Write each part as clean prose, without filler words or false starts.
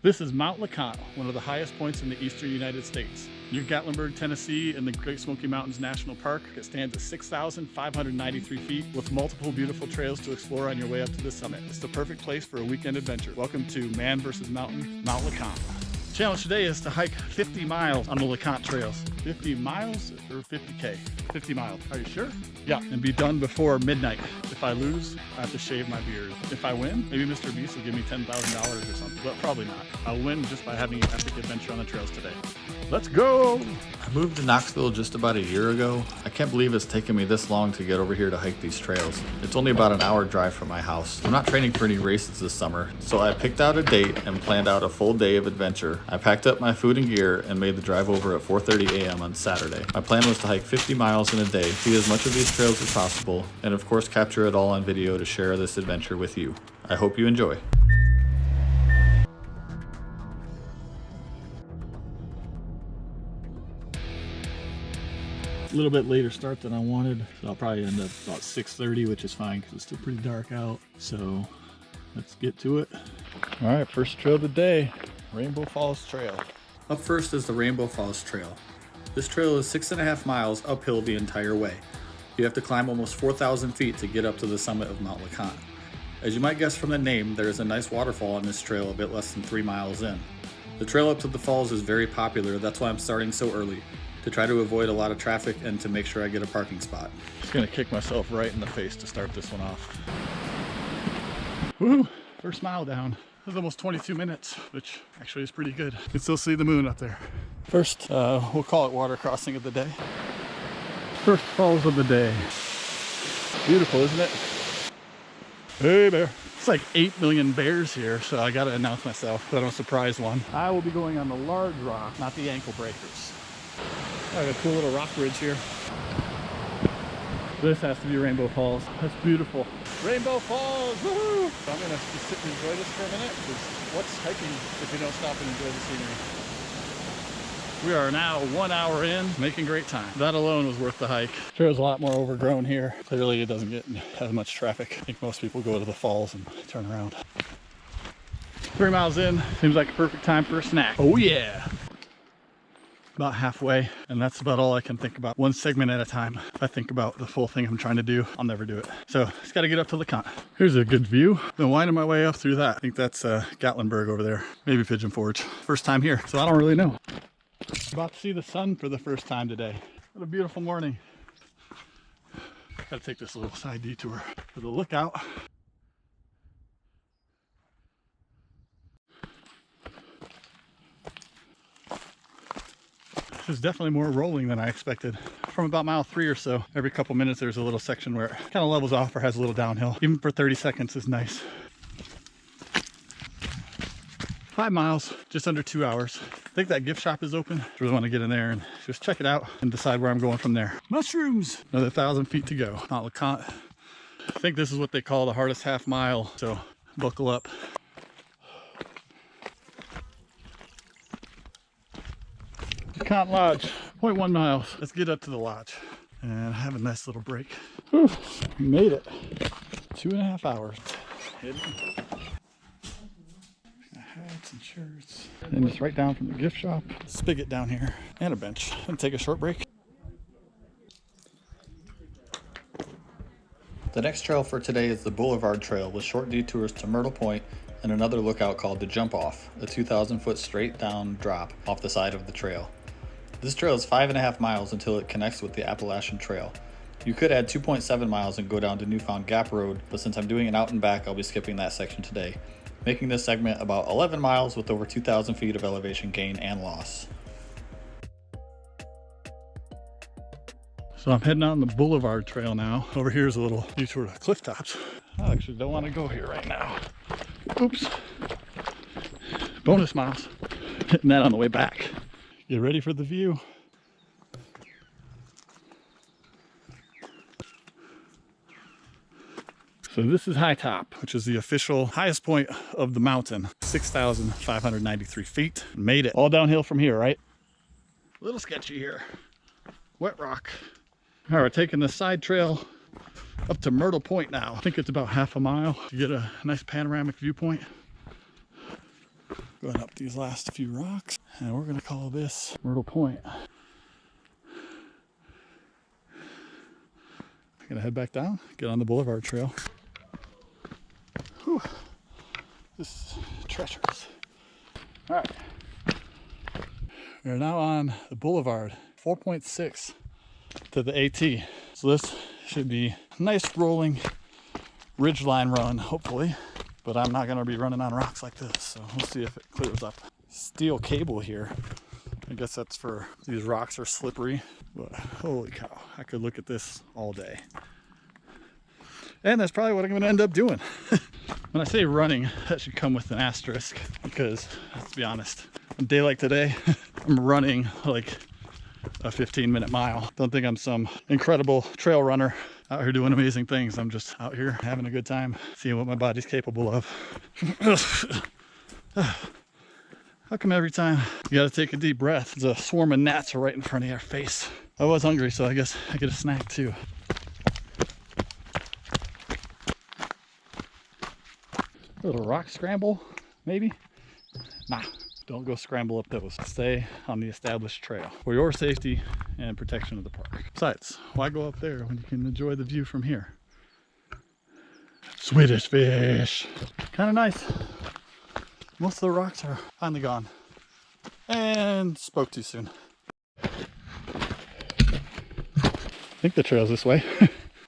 This is Mt LeConte, one of the highest points in the eastern United States. Near Gatlinburg, Tennessee, in the Great Smoky Mountains National Park, it stands at 6,593 feet with multiple beautiful trails to explore on your way up to the summit. It's the perfect place for a weekend adventure. Welcome to Man vs. Mountain, Mt LeConte. Challenge today is to hike 50 miles on the LeConte trails. 50 miles or 50K? 50 miles. Are you sure? Yeah, and be done before midnight. If I lose, I have to shave my beard. If I win, maybe Mr. Beast will give me $10,000 or something, but probably not. I'll win just by having an epic adventure on the trails today. Let's go! I moved to Knoxville just about a year ago. I can't believe it's taken me this long to get over here to hike these trails. It's only about an hour drive from my house. I'm not training for any races this summer, so I picked out a date and planned out a full day of adventure. I packed up my food and gear and made the drive over at 4:30 a.m. on Saturday. My plan was to hike 50 miles in a day, see as much of these trails as possible, and of course capture it all on video to share this adventure with you. I hope you enjoy. A little bit later start than I wanted, so I'll probably end up about 6:30, which is fine because it's still pretty dark out. So let's get to it. All right, first trail of the day, Rainbow Falls Trail. Up first is the Rainbow Falls Trail. This trail is 6.5 miles uphill the entire way. You have to climb almost 4,000 feet to get up to the summit of Mt LeConte. As you might guess from the name, there is a nice waterfall on this trail a bit less than 3 miles in. The trail up to the falls is very popular, that's why I'm starting so early, to try to avoid a lot of traffic and to make sure I get a parking spot. Just gonna kick myself right in the face to start this one off. Woo! First mile down. It was almost 22 minutes, which actually is pretty good. You can still see the moon up there. First, we'll call it water crossing of the day. First falls of the day. Beautiful, isn't it? Hey bear. It's like 8 million bears here, so I gotta announce myself that I'm a surprise one. I will be going on the large rock, not the ankle breakers. I got a cool little rock bridge here. This has to be Rainbow Falls. That's beautiful. Rainbow Falls, woohoo! So I'm gonna just sit and enjoy this for a minute, because what's hiking if you don't stop and enjoy the scenery? We are now 1 hour in, making great time. That alone was worth the hike. Trail's a lot more overgrown here. Clearly it doesn't get as much traffic. I think most people go to the falls and turn around. 3 miles in, seems like a perfect time for a snack. Oh yeah! About halfway, and that's about all I can think about. One segment at a time. If I think about the full thing I'm trying to do, I'll never do it. So just got to get up to LeConte. Here's a good view. Been winding my way up through that. I think that's Gatlinburg over there. Maybe Pigeon Forge. First time here, so I don't really know. About to see the sun for the first time today. What a beautiful morning. Got to take this little side detour for the lookout. There's definitely more rolling than I expected. From about mile 3 or so, every couple minutes there's a little section where it kind of levels off or has a little downhill. Even for 30 seconds is nice. 5 miles, just under 2 hours. I think that gift shop is open. I really want to get in there and just check it out and decide where I'm going from there. Mushrooms! Another 1,000 feet to go. Mt LeConte. I think this is what they call the hardest half mile, so buckle up. LeConte Lodge, 0.1 miles. Let's get up to the lodge and have a nice little break. Whew, made it. 2.5 hours. Hats and shirts. And just right down from the gift shop. Spigot down here and a bench. I'm gonna take a short break. The next trail for today is the Boulevard Trail with short detours to Myrtle Point and another lookout called the Jumpoff, a 2,000 foot straight down drop off the side of the trail. This trail is 5.5 miles until it connects with the Appalachian Trail. You could add 2.7 miles and go down to Newfound Gap Road, but since I'm doing an out and back, I'll be skipping that section today, making this segment about 11 miles with over 2,000 feet of elevation gain and loss. So I'm heading out on the Boulevard Trail now. Over here is a little detour to cliff tops. I actually don't want to go here right now. Oops. Bonus miles. Hitting that on the way back. Get ready for the view. So this is High Top, which is the official highest point of the mountain. 6,593 feet. Made it. All downhill from here, right? A little sketchy here. Wet rock. All right, we're taking the side trail up to Myrtle Point now. I think it's about half a mile to get a nice panoramic viewpoint. Going up these last few rocks, and we're gonna call this Myrtle Point. Gonna head back down, get on the Boulevard Trail. Whew. This is treacherous. All right, we are now on the Boulevard, 4.6 to the AT. So this should be a nice rolling ridgeline run, hopefully, but I'm not gonna be running on rocks like this, so we'll see if it clears up. Steel cable here. I guess that's for, these rocks are slippery, but holy cow, I could look at this all day. And that's probably what I'm gonna end up doing. When I say running, that should come with an asterisk, because let's be honest, on a day like today, I'm running like a 15-minute mile. Don't think I'm some incredible trail runner out here doing amazing things. I'm just out here having a good time, seeing what my body's capable of. How come every time you gotta take a deep breath, there's a swarm of gnats right in front of your face? I was hungry, so I guess I get a snack too. A little rock scramble, maybe? Nah, don't go scramble up those. Stay on the established trail for your safety and protection of the park. Besides, why go up there when you can enjoy the view from here? Swedish fish. Kind of nice. Most of the rocks are finally gone. And spoke too soon. I think the trail's this way.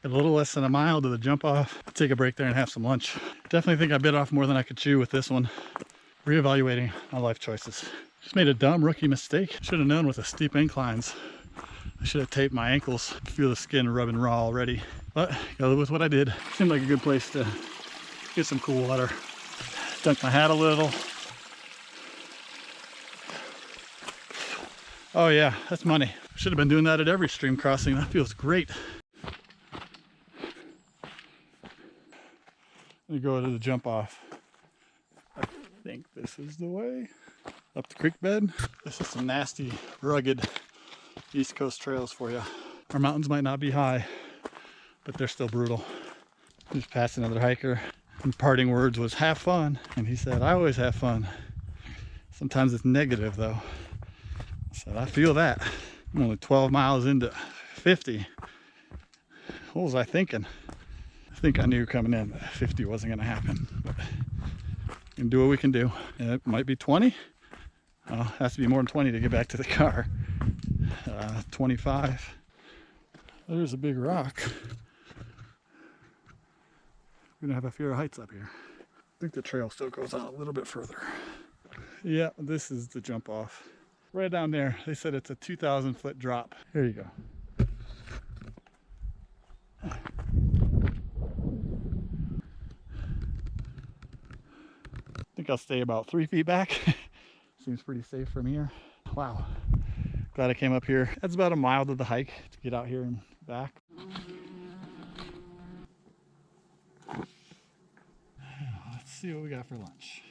A little less than a mile to the jump off. Take a break there and have some lunch. Definitely think I bit off more than I could chew with this one. Reevaluating my life choices. Just made a dumb rookie mistake. Should have known with the steep inclines. I should have taped my ankles. Feel the skin rubbing raw already. But gotta live with what I did. Seemed like a good place to get some cool water. Dunk my hat a little. Oh yeah, that's money. Should have been doing that at every stream crossing. That feels great. Let me go to the jump off. I think this is the way. Up the creek bed. This is some nasty, rugged East Coast trails for you. Our mountains might not be high, but they're still brutal. Just passed another hiker. And parting words was, have fun. And he said, I always have fun. Sometimes it's negative though. I said, I feel that. I'm only 12 miles into 50. What was I thinking? I think I knew coming in that 50 wasn't gonna happen, but we can do what we can do. And it might be 20. It has to be more than 20 to get back to the car. 25. There's a big rock. We're gonna have a fear of heights up here. I think the trail still goes out a little bit further. Yeah, this is the jump off. Right down there, they said it's a 2,000 foot drop. Here you go. I think I'll stay about 3 feet back. Seems pretty safe from here. Wow. Glad I came up here. That's about a mile to the hike to get out here and back. Let's see what we got for lunch.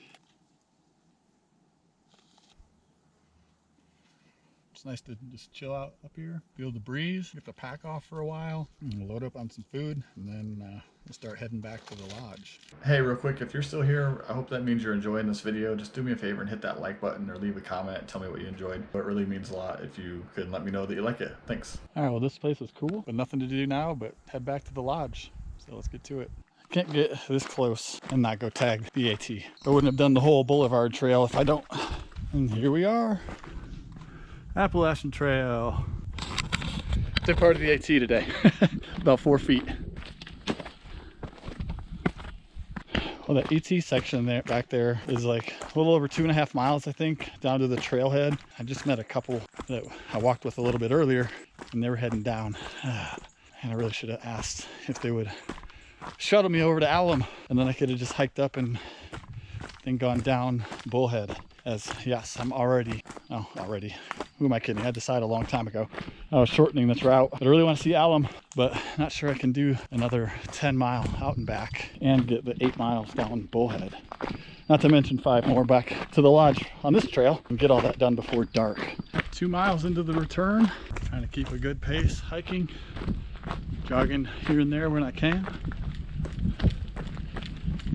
It's nice to just chill out up here, feel the breeze, get the pack off for a while, and load up on some food, and then we'll start heading back to the lodge. Hey, real quick, if you're still here, I hope that means you're enjoying this video. Just do me a favor and hit that like button or leave a comment and tell me what you enjoyed. It really means a lot if you could let me know that you like it. Thanks. All right, well, this place is cool, but nothing to do now but head back to the lodge. So let's get to it. Can't get this close and not go tag the AT. I wouldn't have done the whole Boulevard Trail if I don't. And here we are. Appalachian Trail. Took part of the AT today. About 4 feet. Well, the AT section there, back there, is like a little over 2.5 miles, I think, down to the trailhead. I just met a couple that I walked with a little bit earlier, and they were heading down. And I really should have asked if they would shuttle me over to Alum, and then I could have just hiked up and then gone down Bullhead. As yes, I'm already, who am I kidding? I decided a long time ago I was shortening this route, but I really want to see Alum, but not sure I can do another 10 mile out and back and get the 8 miles down Bullhead. Not to mention 5 more back to the lodge on this trail and get all that done before dark. 2 miles into the return, trying to keep a good pace, hiking, jogging here and there when I can.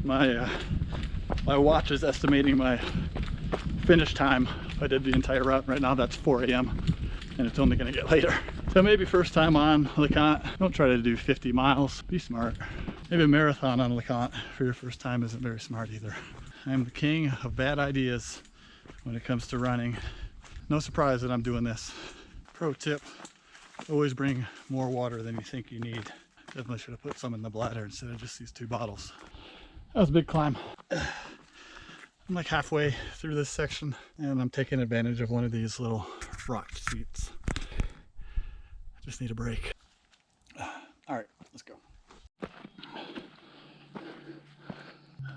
My watch is estimating my finish time if I did the entire route. Right now that's 4 a.m. and it's only gonna get later. So maybe first time on LeConte, don't try to do 50 miles, be smart. Maybe a marathon on LeConte for your first time isn't very smart either. I'm the king of bad ideas when it comes to running. No surprise that I'm doing this. Pro tip, always bring more water than you think you need. Definitely should have put some in the bladder instead of just these 2 bottles. That was a big climb. I'm like halfway through this section and I'm taking advantage of one of these little rock seats. I just need a break. All right, let's go.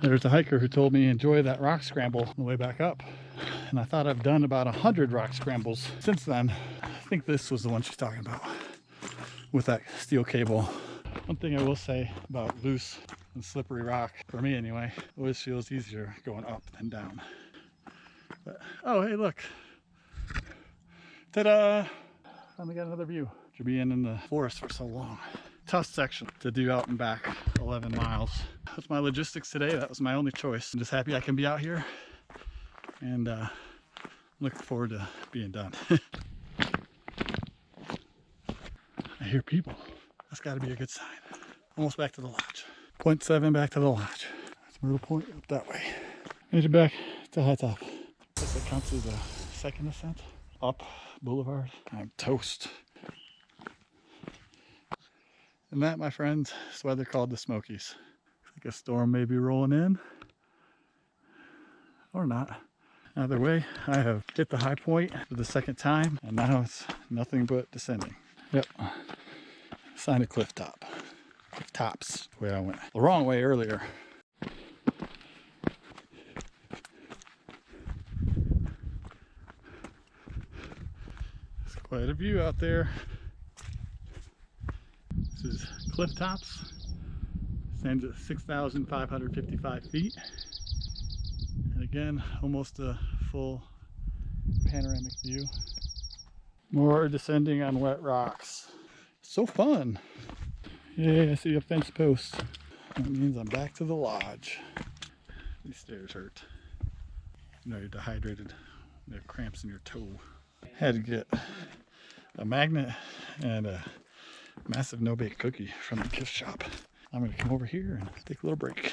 There's a hiker who told me enjoy that rock scramble on the way back up. And I thought I've done about 100 rock scrambles since then. I think this was the one she's talking about with that steel cable. One thing I will say about loose and slippery rock, for me anyway, always feels easier going up than down. But, oh, hey, look. Ta-da! Finally got another view. After being in the forest for so long. Tough section to do out and back, 11 miles. That's my logistics today. That was my only choice. I'm just happy I can be out here and looking forward to being done. I hear people. That's got to be a good sign. Almost back to the lodge. 0.7 back to the lodge. That's Myrtle Point up that way. Made it back to high top. Guess that counts as a second ascent. Up boulevard. I'm toast. And that, my friends, is why they're called the Smokies. Looks like a storm may be rolling in. Or not. Either way, I have hit the high point for the second time, and now it's nothing but descending. Yep. Sign of cliff top. Cliff tops, the way I went. The wrong way earlier. It's quite a view out there. This is cliff tops. Stands at 6,555 feet. And again, almost a full panoramic view. More descending on wet rocks. So fun. Yay, I see a fence post. That means I'm back to the lodge. These stairs hurt. You know you're dehydrated. You have cramps in your toe. Had to get a magnet and a massive no-bake cookie from the gift shop. I'm gonna come over here and take a little break.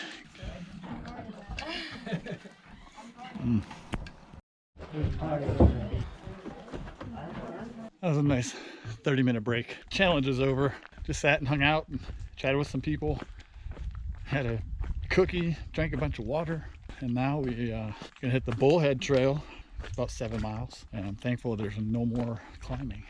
That was a nice 30-minute break. Challenge is over. Just sat and hung out and chatted with some people. Had a cookie, drank a bunch of water, and now we gonna hit the Bullhead Trail. It's about 7 miles, and I'm thankful there's no more climbing.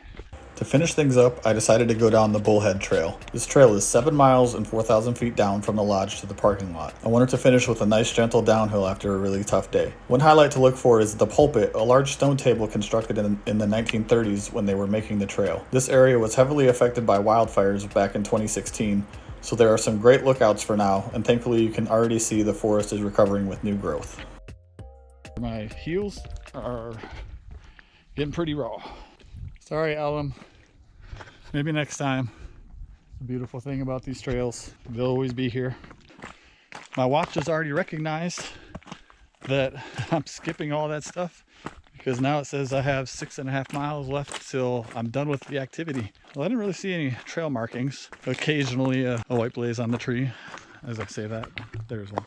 To finish things up, I decided to go down the Bullhead Trail. This trail is 7 miles and 4,000 feet down from the lodge to the parking lot. I wanted to finish with a nice gentle downhill after a really tough day. One highlight to look for is the pulpit, a large stone table constructed in the 1930s when they were making the trail. This area was heavily affected by wildfires back in 2016, so there are some great lookouts for now, and thankfully you can already see the forest is recovering with new growth. My heels are getting pretty raw. Sorry, Ellen. Maybe next time. The beautiful thing about these trails, they'll always be here. My watch has already recognized that I'm skipping all that stuff because now it says I have 6.5 miles left till I'm done with the activity. Well, I didn't really see any trail markings. Occasionally a white blaze on the tree. As I say that, there's one.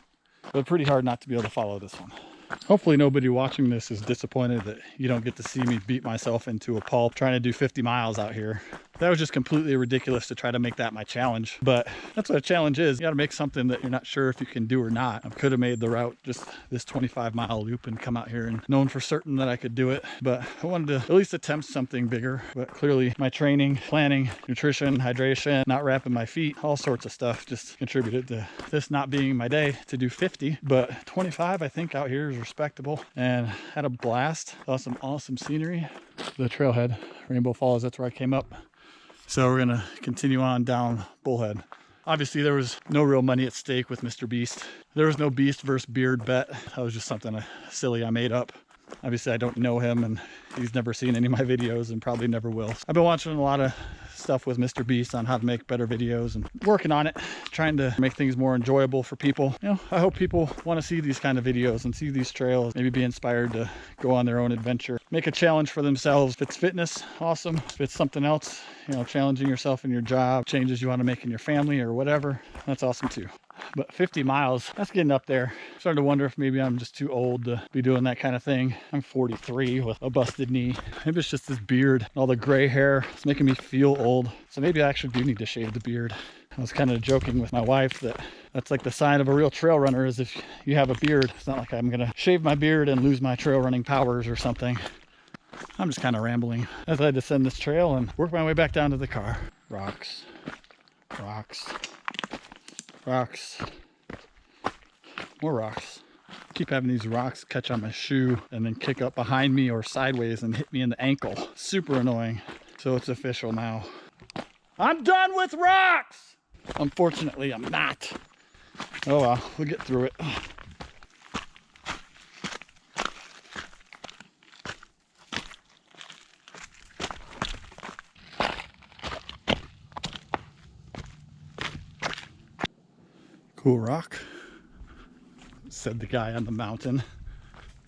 But pretty hard not to be able to follow this one. Hopefully nobody watching this is disappointed that you don't get to see me beat myself into a pulp trying to do 50 miles out here. That was just completely ridiculous to try to make that my challenge, but that's what a challenge is. You got to make something that you're not sure if you can do or not. I could have made the route just this 25-mile loop and come out here and known for certain that I could do it, but I wanted to at least attempt something bigger. But clearly my training, planning, nutrition, hydration, not wrapping my feet, all sorts of stuff just contributed to this not being my day to do 50, but 25 I think out here is respectable, and had a blast. Saw some awesome scenery. The trailhead, Rainbow Falls, that's where I came up. So we're gonna continue on down Bullhead. Obviously there was no real money at stake with Mr. Beast. There was no Beast versus Beard bet. That was just something silly I made up. Obviously, I don't know him, and he's never seen any of my videos and probably never will. I've been watching a lot of stuff with Mr. Beast on how to make better videos and working on it, trying to make things more enjoyable for people. You know, I hope people want to see these kind of videos and see these trails, maybe be inspired to go on their own adventure, make a challenge for themselves. If it's fitness, awesome. If it's something else, you know, challenging yourself in your job, changes you want to make in your family or whatever, that's awesome too. But 50 miles, that's getting up there. I'm starting to wonder if maybe I'm just too old to be doing that kind of thing. I'm 43 with a busted knee. Maybe it's just this beard and all the gray hair. It's making me feel old. So maybe I actually do need to shave the beard. I was kind of joking with my wife that that's like the sign of a real trail runner, is if you have a beard. It's not like I'm gonna shave my beard and lose my trail running powers or something. I'm just kind of rambling as I descend this trail and work my way back down to the car. Rocks, rocks, rocks, more rocks. Keep having these rocks catch on my shoe and then kick up behind me or sideways and hit me in the ankle. Super annoying. So it's official now. I'm done with rocks! Unfortunately, I'm not. Oh well, we'll get through it. Cool rock, said the guy on the mountain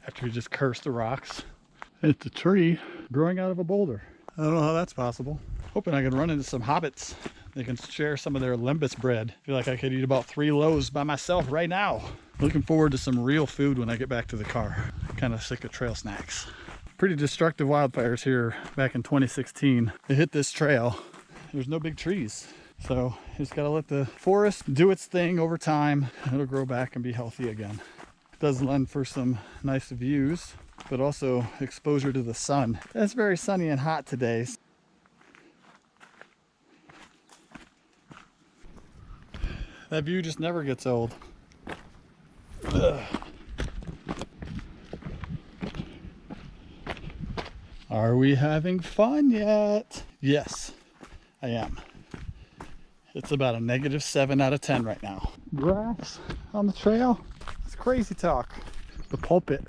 after he just cursed the rocks. It's a tree growing out of a boulder. I don't know how that's possible. Hoping I can run into some hobbits. They can share some of their lembas bread. I feel like I could eat about 3 loaves by myself right now. Looking forward to some real food when I get back to the car. Kind of sick of trail snacks. Pretty destructive wildfires here back in 2016. They hit this trail. There's no big trees. So you just gotta let the forest do its thing over time. It'll grow back and be healthy again. It does lend for some nice views, but also exposure to the sun. It's very sunny and hot today. That view just never gets old. Ugh. Are we having fun yet? Yes, I am. It's about a -7 out of 10 right now. Grass on the trail. It's crazy talk. The pulpit,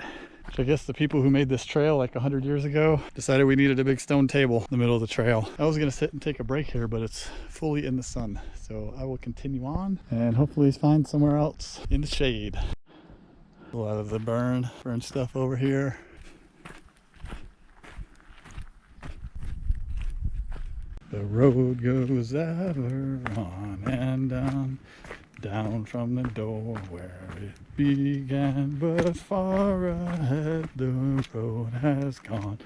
which I guess the people who made this trail like 100 years ago decided we needed a big stone table in the middle of the trail. I was gonna sit and take a break here, but it's fully in the sun. So I will continue on and hopefully find somewhere else in the shade. A lot of the burn stuff over here. The road goes ever on and down, down from the door where it began, but far ahead the road has gone,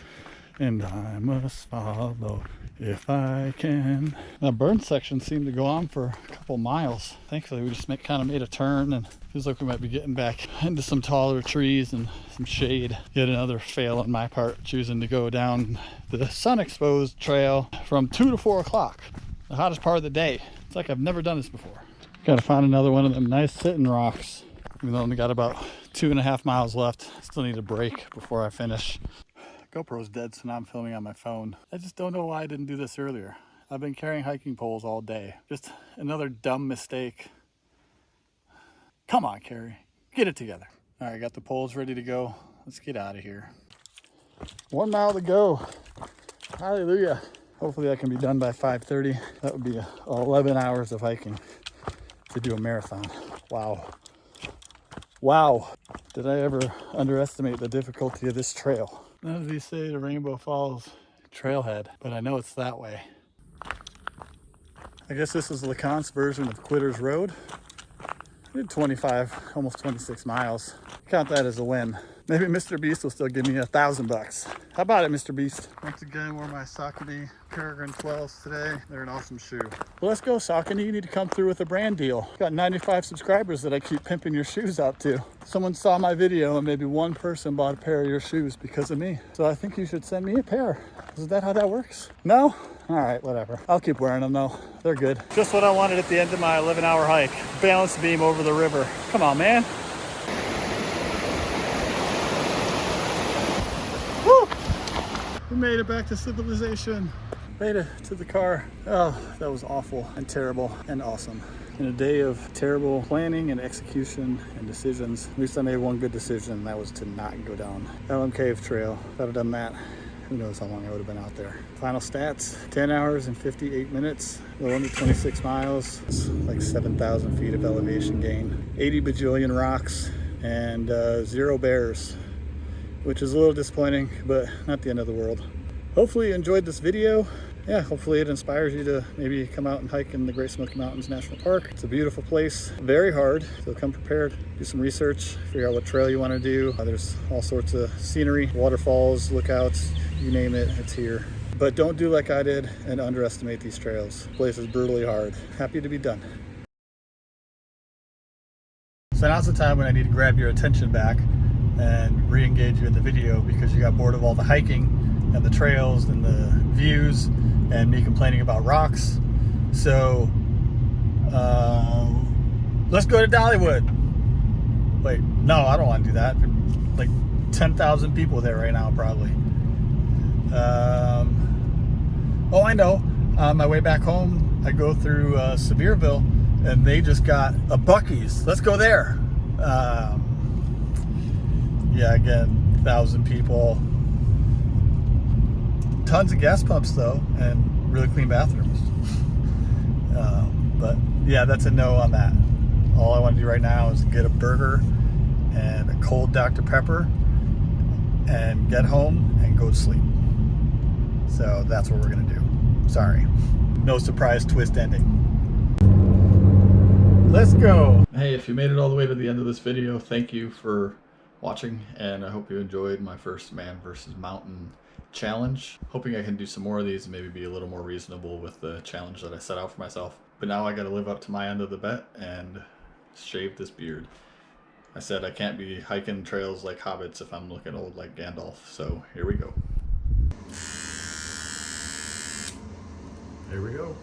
and I must follow if I can. That burn section seemed to go on for a couple miles. Thankfully we just kind of made a turn and feels like we might be getting back into some taller trees and some shade. Yet another fail on my part, choosing to go down the sun exposed trail from 2 to 4 o'clock, the hottest part of the day. It's like I've never done this before. Gotta find another one of them nice sitting rocks. Even though I only got about 2.5 miles left, still need a break before I finish. GoPro's dead, so now I'm filming on my phone. I just don't know why I didn't do this earlier. I've been carrying hiking poles all day. Just another dumb mistake. Come on, Carrie, get it together. All right, got the poles ready to go. Let's get out of here. 1 mile to go. Hallelujah. Hopefully that can be done by 5:30. That would be 11 hours of hiking to do a marathon. Wow. Wow. Did I ever underestimate the difficulty of this trail? None of these say the Rainbow Falls trailhead, but I know it's that way. I guess this is LeConte's version of Quitter's Road. I did 25, almost 26 miles. Count that as a win. Maybe Mr. Beast will still give me $1,000. How about it, Mr. Beast? Once again, wore my Saucony Peregrine 12s today. They're an awesome shoe. Well, let's go, Saucony. You need to come through with a brand deal. Got 95 subscribers that I keep pimping your shoes out to. Someone saw my video and maybe one person bought a pair of your shoes because of me. So I think you should send me a pair. Is that how that works? No? All right, whatever. I'll keep wearing them though. They're good. Just what I wanted at the end of my 11-hour hike. Balance beam over the river. Come on, man. Woo! We made it back to civilization. Made it to the car. Oh, that was awful and terrible and awesome. In a day of terrible planning and execution and decisions, at least I made one good decision, and that was to not go down LM Cave Trail. If I'd have done that, who knows how long I would have been out there. Final stats, 10 hours and 58 minutes, a little under 26 miles. It's like 7,000 feet of elevation gain, 80 bajillion rocks, and 0 bears, which is a little disappointing, but not the end of the world. Hopefully you enjoyed this video. Yeah, hopefully it inspires you to maybe come out and hike in the Great Smoky Mountains National Park. It's a beautiful place, very hard, so come prepared. Do some research, figure out what trail you want to do. There's all sorts of scenery, waterfalls, lookouts, you name it, it's here. But don't do like I did and underestimate these trails. The place is brutally hard. Happy to be done. So now's the time when I need to grab your attention back and re-engage you in the video because you got bored of all the hiking and the trails and the views and me complaining about rocks. So let's go to Dollywood. Wait, no, I don't want to do that. Like 10,000 people there right now probably. Oh, I know. On my way back home, I go through Sevierville, and they just got a Buc-ee's. Let's go there. Yeah, again, 1,000 people. Tons of gas pumps though, and really clean bathrooms. But yeah, that's a no on that. All I want to do right now is get a burger and a cold Dr. Pepper and get home and go to sleep. So that's what we're gonna do. Sorry. No surprise twist ending. Let's go. Hey, if you made it all the way to the end of this video, thank you for watching, and I hope you enjoyed my first man versus mountain challenge. Hoping I can do some more of these and maybe be a little more reasonable with the challenge that I set out for myself. But now I gotta live up to my end of the bet and shave this beard. I said I can't be hiking trails like hobbits if I'm looking old like Gandalf, so here we go. Here we go.